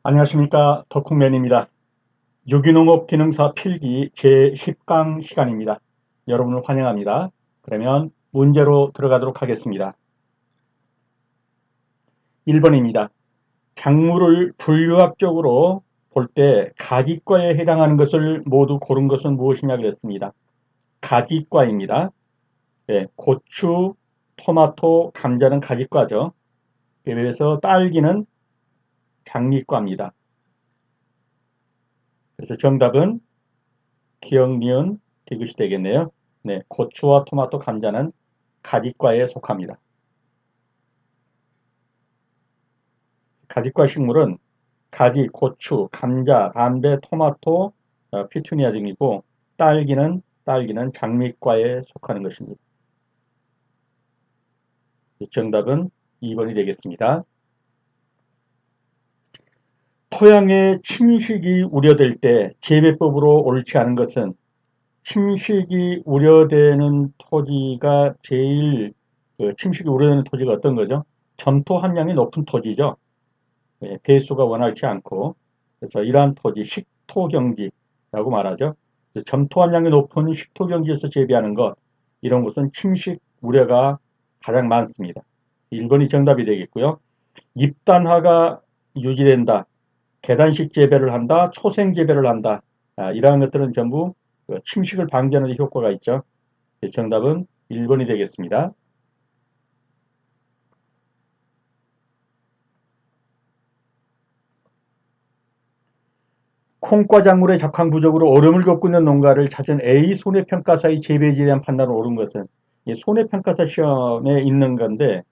안녕하십니까. 덕후맨입니다. 유기농업 기능사 필기 제10강 시간입니다. 여러분을 환영합니다. 그러면 문제로 들어가도록 하겠습니다. 1번입니다. 작물을 분류학적으로 볼 때 가기과에 해당하는 것을 모두 고른 것은 무엇이냐 그랬습니다. 가기과입니다. 네, 고추, 토마토, 감자는 가지과죠. 그래서 딸기는 장미과입니다. 그래서 정답은 기억, 니은, 디귿이 되겠네요. 네, 고추와 토마토, 감자는 가지과에 속합니다. 가지과 식물은 가지, 고추, 감자, 담배, 토마토, 피투니아 등이고 딸기는 장미과에 속하는 것입니다. 정답은 2번이 되겠습니다. 토양의 침식이 우려될 때 재배법으로 옳지 않은 것은 침식이 우려되는 토지가 제일 침식이 우려되는 토지가 어떤 거죠? 점토 함량이 높은 토지죠. 배수가 원활치 않고 그래서 이러한 토지 식토경지라고 말하죠. 점토 함량이 높은 식토경지에서 재배하는 것 이런 것은 침식 우려가 가장 많습니다. 1번이 정답이 되겠고요. 잎단화가 유지된다. 계단식 재배를 한다. 초생 재배를 한다. 이러한 것들은 전부 침식을 방지하는 데 효과가 있죠. 정답은 1번이 되겠습니다. 콩과 작물의 작황 부족으로 어려움을 겪고 있는 농가를 찾은 A 손해평가사의 재배지에 대한 판단을 옳은 것은 손해평가사 시험에 있는 건데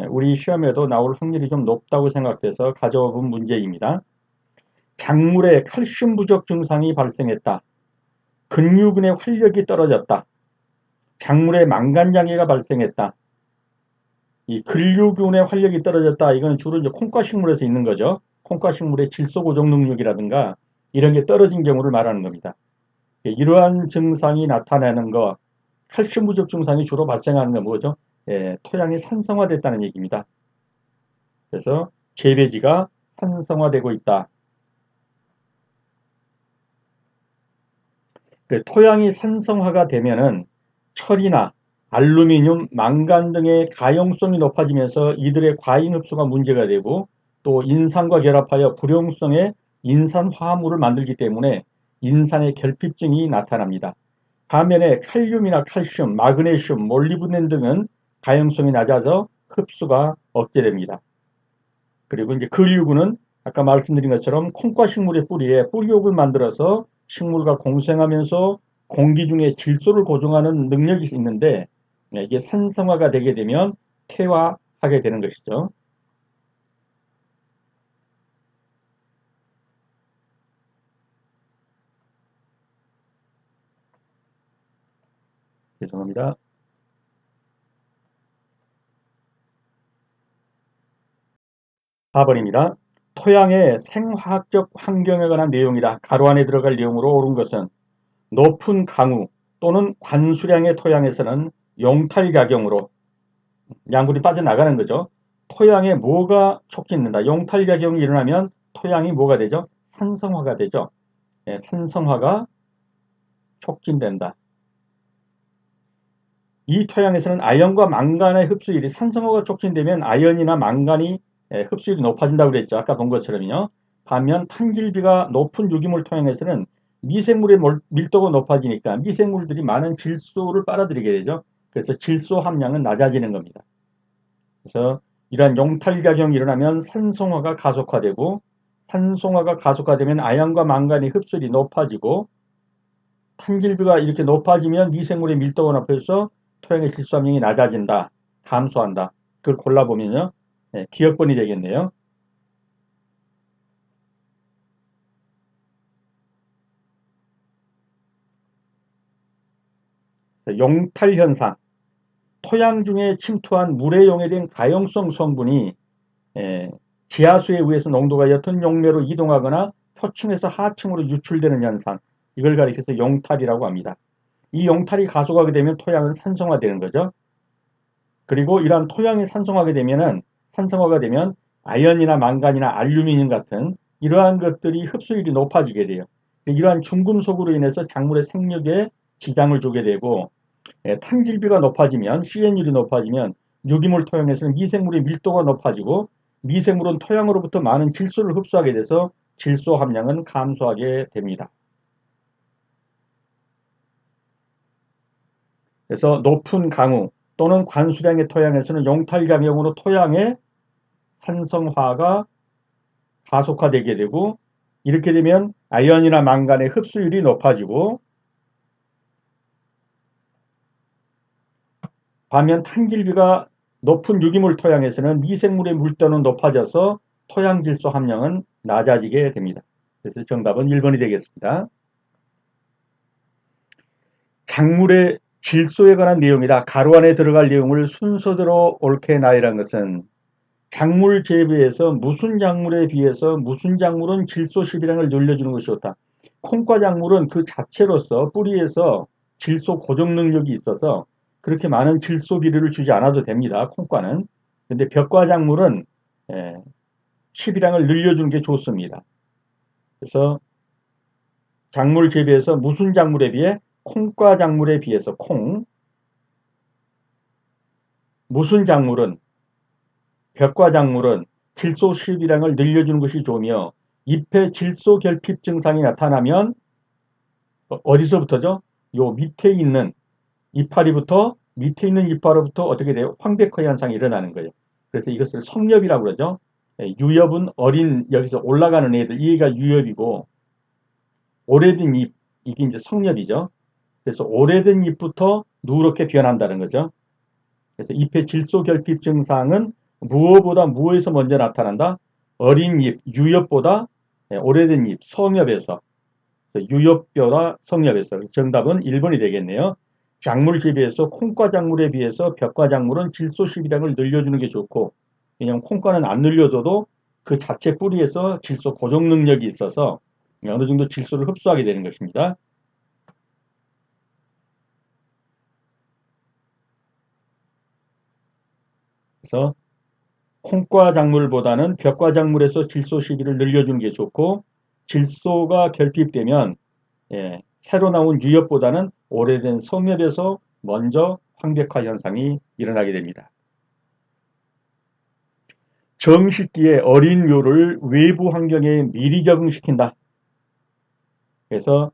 우리 시험에도 나올 확률이 좀 높다고 생각돼서 가져와 본 문제입니다. 작물에 칼슘 부족 증상이 발생했다. 근류근의 활력이 떨어졌다. 작물에 망간장애가 발생했다. 이 근류근의 활력이 떨어졌다. 이건 주로 이제 콩과 식물에서 있는 거죠. 콩과 식물의 질소 고정 능력이라든가 이런 게 떨어진 경우를 말하는 겁니다. 이러한 증상이 나타나는 것, 칼슘 부족 증상이 주로 발생하는 건 뭐죠? 토양이 산성화됐다는 얘기입니다. 그래서 재배지가 산성화되고 있다. 토양이 산성화가 되면은 철이나 알루미늄, 망간 등의 가용성이 높아지면서 이들의 과잉 흡수가 문제가 되고 또 인산과 결합하여 불용성의 인산 화합물을 만들기 때문에 인산의 결핍증이 나타납니다. 반면에 칼륨이나 칼슘, 마그네슘, 몰리브덴 등은 가용성이 낮아서 흡수가 억제됩니다. 그리고 이제 근류구는 아까 말씀드린 것처럼 콩과 식물의 뿌리에 뿌리옥을 만들어서 식물과 공생하면서 공기 중에 질소를 고정하는 능력이 있는데 이게 산성화가 되게 되면 퇴화하게 되는 것이죠. 죄송합니다. 4번입니다. 토양의 생화학적 환경에 관한 내용이다. 가로 안에 들어갈 내용으로 옳은 것은 높은 강우 또는 관수량의 토양에서는 용탈작용으로 양분이 빠져나가는 거죠. 토양에 뭐가 촉진된다. 용탈작용이 일어나면 토양이 뭐가 되죠? 산성화가 되죠. 산성화가 촉진된다. 이 토양에서는 아연과 망간의 흡수율이 산성화가 촉진되면 아연이나 망간이 흡수율이 높아진다고 그랬죠. 아까 본 것처럼요. 반면 탄질비가 높은 유기물 토양에서는 미생물의 밀도가 높아지니까 미생물들이 많은 질소를 빨아들이게 되죠. 그래서 질소 함량은 낮아지는 겁니다. 그래서 이러한 용탈작용이 일어나면 산성화가 가속화되고 산성화가 가속화되면 아연과 망간의 흡수율이 높아지고 탄질비가 이렇게 높아지면 미생물의 밀도가 높아져서 토양의 질소 함량이 낮아진다. 감소한다. 그걸 골라보면요. 기억번이 되겠네요. 용탈현상. 토양 중에 침투한 물에 용해된 가용성 성분이 지하수에 의해서 농도가 옅은 용매로 이동하거나 표층에서 하층으로 유출되는 현상. 이걸 가리켜서 용탈이라고 합니다. 이 용탈이 가속하게 되면 토양은 산성화되는 거죠. 그리고 이러한 토양이 산성화가 되면 아연이나 망간이나 알루미늄 같은 이러한 것들이 흡수율이 높아지게 돼요. 이러한 중금속으로 인해서 작물의 생육에 지장을 주게 되고, 탄질비가 높아지면, CN율이 높아지면 유기물 토양에서는 미생물의 밀도가 높아지고, 미생물은 토양으로부터 많은 질소를 흡수하게 돼서 질소 함량은 감소하게 됩니다. 그래서 높은 강우 또는 관수량의 토양에서는 용탈작용으로 토양의 산성화가 가속화되게 되고, 이렇게 되면 아연이나 망간의 흡수율이 높아지고, 반면 탄질비가 높은 유기물 토양에서는 미생물의 물도는 높아져서 토양 질소 함량은 낮아지게 됩니다. 그래서 정답은 1번이 되겠습니다. 작물의 질소에 관한 내용이다. 가로 안에 들어갈 내용을 순서대로 옳게 나열한 것은 작물 재배에서 무슨 작물에 비해서 무슨 작물은 질소 시비량을 늘려주는 것이 좋다. 콩과 작물은 그 자체로서 뿌리에서 질소 고정 능력이 있어서 그렇게 많은 질소 비료를 주지 않아도 됩니다. 콩과는. 근데 벽과 작물은 시비량을 늘려주는 게 좋습니다. 그래서 작물 재배에서 무슨 작물에 비해 콩과 작물에 비해서 무슨 작물은 벽과 작물은 질소 시비량을 늘려주는 것이 좋으며 잎의 질소 결핍 증상이 나타나면 어디서부터죠? 요 밑에 있는 이파리부터 밑에 있는 이파리부터 어떻게 돼요? 황백화 현상이 일어나는 거예요. 그래서 이것을 성엽이라고 그러죠. 유엽은 어린 여기서 올라가는 애들 이가 유엽이고 오래된 잎 이게 이제 성엽이죠. 그래서 오래된 잎부터 누렇게 변한다는 거죠. 그래서 잎의 질소 결핍 증상은 무엇에서 먼저 나타난다? 어린 잎, 유엽보다 오래된 잎, 성엽에서 유엽뼈나 성엽에서 정답은 1번이 되겠네요. 작물 재배에서 콩과 작물에 비해서 벽과 작물은 질소 시비량을 늘려주는 게 좋고 왜냐하면 콩과는 안 늘려줘도 그 자체 뿌리에서 질소 고정 능력이 있어서 어느 정도 질소를 흡수하게 되는 것입니다. 그래서 콩과 작물보다는 벽과 작물에서 질소 시비를 늘려주는 게 좋고 질소가 결핍되면 새로 나온 유엽보다는 오래된 성엽에서 먼저 황백화 현상이 일어나게 됩니다. 정식기에 어린 묘를 외부 환경에 미리 적응시킨다. 그래서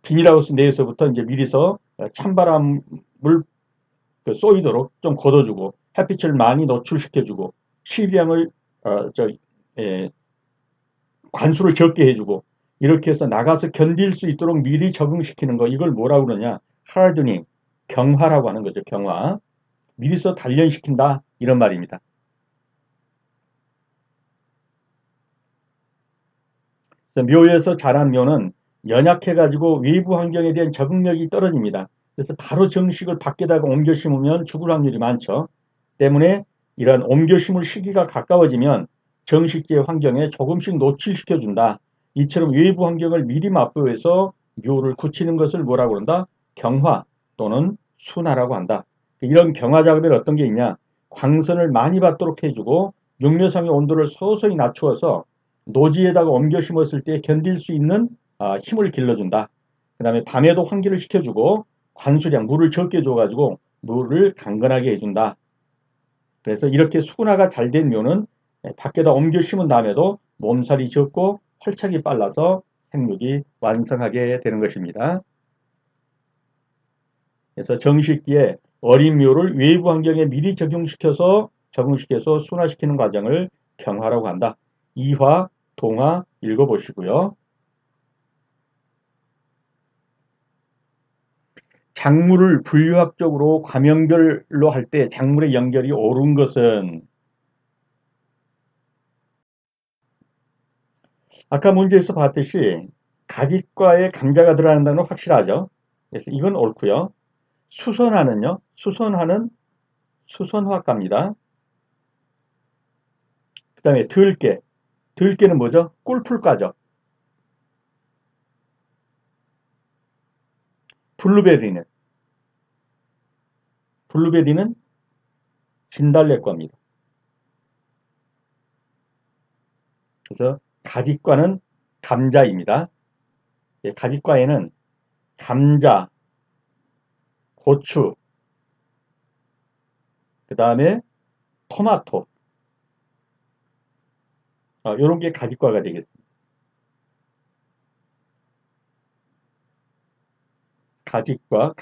비닐하우스 내에서부터 이제 미리서 찬바람을 쏘이도록 좀 걷어주고 햇빛을 많이 노출시켜주고 시비량을 관수를 적게 해주고 이렇게 해서 나가서 견딜 수 있도록 미리 적응시키는 거 이걸 뭐라고 그러냐 하드닝 경화라고 하는 거죠. 경화 미리서 단련시킨다 이런 말입니다. 묘에서 자란 묘는 연약해가지고 외부 환경에 대한 적응력이 떨어집니다. 그래서 바로 정식을 밖에다가 옮겨 심으면 죽을 확률이 많죠. 때문에 이런 옮겨 심을 시기가 가까워지면 정식지의 환경에 조금씩 노출시켜준다. 이처럼 외부 환경을 미리 맛보여서 묘를 굳히는 것을 뭐라고 그런다? 경화 또는 순화라고 한다. 이런 경화 작업에 어떤 게 있냐? 광선을 많이 받도록 해주고 육묘상의 온도를 서서히 낮추어서 노지에다가 옮겨 심었을 때 견딜 수 있는 힘을 길러준다. 그 다음에 밤에도 환기를 시켜주고 관수량 물을 적게 줘가지고 물을 강건하게 해준다. 그래서 이렇게 수분화가 잘 된 묘는 밖에다 옮겨 심은 다음에도 몸살이 적고 활착이 빨라서 생육이 완성하게 되는 것입니다. 그래서 정식기에 어린 묘를 외부 환경에 미리 적용시켜서 순화시키는 과정을 경화라고 한다. 이화, 동화 읽어보시고요. 작물을 분류학적으로 과명별로 할 때 작물의 연결이 옳은 것은 아까 문제에서 봤듯이 가지과에 감자가 들어간다는 건 확실하죠. 그래서 이건 옳고요. 수선화는요. 수선화는 수선화과입니다. 그 다음에 들깨. 들깨는 뭐죠? 꿀풀과죠. 블루베리는 진달래과입니다. 그래서 가직과는 감자입니다. 예, 가직과에는 감자, 고추, 그 다음에 토마토, 이런 게 가직과가 되겠습니다. 가직과,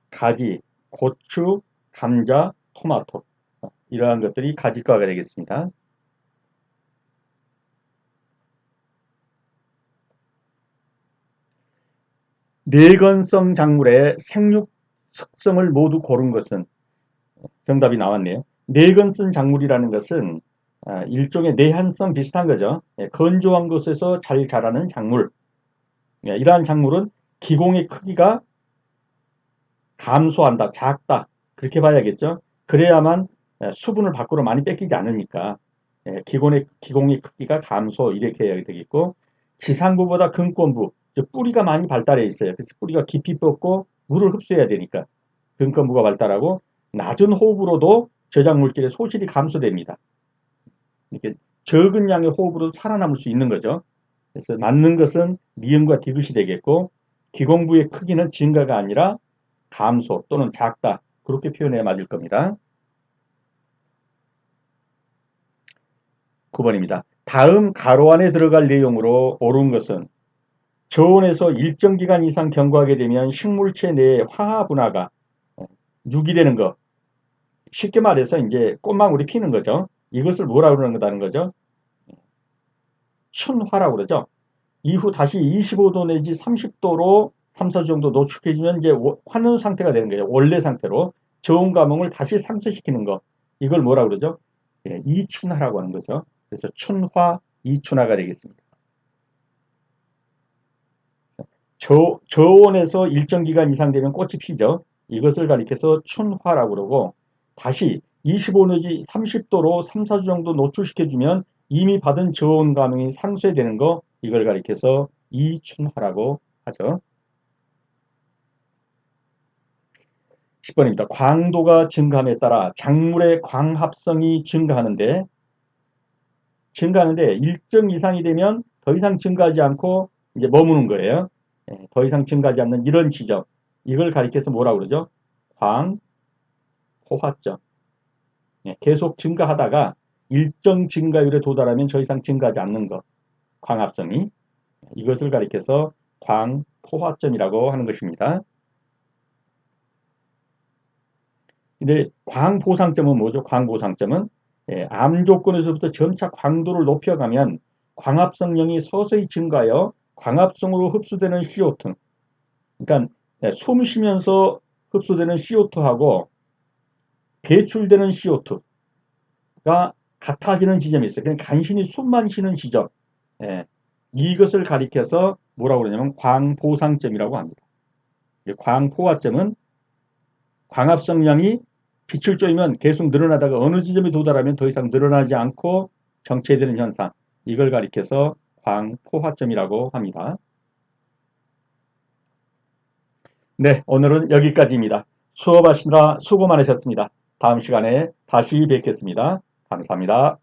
가지, 고추, 감자, 토마토. 이러한 것들이 가직과가 되겠습니다. 내건성 작물의 생육 특성을 모두 고른 것은 정답이 나왔네요. 내건성 작물이라는 것은 일종의 내한성 비슷한 거죠. 예, 건조한 곳에서 잘 자라는 작물. 예, 이러한 작물은 기공의 크기가 감소한다, 작다. 그렇게 봐야겠죠. 그래야만 수분을 밖으로 많이 뺏기지 않으니까 기공의 크기가 감소 이렇게 해야 되겠고, 지상부보다 근권부, 뿌리가 많이 발달해 있어요. 그래서 뿌리가 깊이 뻗고 물을 흡수해야 되니까 근권부가 발달하고, 낮은 호흡으로도 저작물질의 소실이 감소됩니다. 이렇게 적은 양의 호흡으로 살아남을 수 있는 거죠. 그래서 맞는 것은 니은과 디귿이 되겠고, 기공부의 크기는 증가가 아니라 감소 또는 작다, 그렇게 표현해야 맞을 겁니다. 9번입니다. 다음 가로 안에 들어갈 내용으로 옳은 것은 저온에서 일정 기간 이상 경과하게 되면 식물체 내의 화학 분화가 유기되는 것. 쉽게 말해서 이제 꽃망울이 피는 거죠. 이것을 뭐라고 그러는 거죠? 춘화라고 그러죠. 이후 다시 25도 내지 30도로 3, 4주 정도 노출해주면 이제 환원 상태가 되는 거예요. 원래 상태로. 저온 감흥을 다시 상쇄시키는 거. 이걸 뭐라고 그러죠? 예, 이춘화라고 하는 거죠. 그래서 춘화, 이춘화가 되겠습니다. 저온에서 일정 기간 이상 되면 꽃이 피죠. 이것을 가리켜서 춘화라고 그러고, 다시 25 내지 30도로 3, 4주 정도 노출시켜주면 이미 받은 저온 감흥이 상쇄되는 거, 이걸 가리켜서 이춘화라고 하죠. 10번입니다. 광도가 증가함에 따라 작물의 광합성이 증가하는데 일정 이상이 되면 더 이상 증가하지 않고 이제 머무는 거예요. 예, 더 이상 증가하지 않는 이런 지점. 이걸 가리켜서 뭐라고 그러죠? 광포화점. 예, 계속 증가하다가 일정 증가율에 도달하면 더 이상 증가하지 않는 것. 광합성이. 이것을 가리켜서 광포화점이라고 하는 것입니다. 근데 광보상점은 뭐죠? 광보상점은 암 조건에서부터 점차 광도를 높여가면 광합성량이 서서히 증가하여 광합성으로 흡수되는 CO2, 그러니까 숨 쉬면서 흡수되는 CO2하고 배출되는 CO2가 같아지는 지점이 있어요. 그냥 간신히 숨만 쉬는 지점. 예, 이것을 가리켜서 뭐라고 그러냐면 광보상점이라고 합니다. 광포화점은 광합성량이 빛을 쬐면 계속 늘어나다가 어느 지점에 도달하면 더 이상 늘어나지 않고 정체되는 현상. 이걸 가리켜서 광포화점이라고 합니다. 네, 오늘은 여기까지입니다. 수업하시느라 수고 많으셨습니다. 다음 시간에 다시 뵙겠습니다. 감사합니다.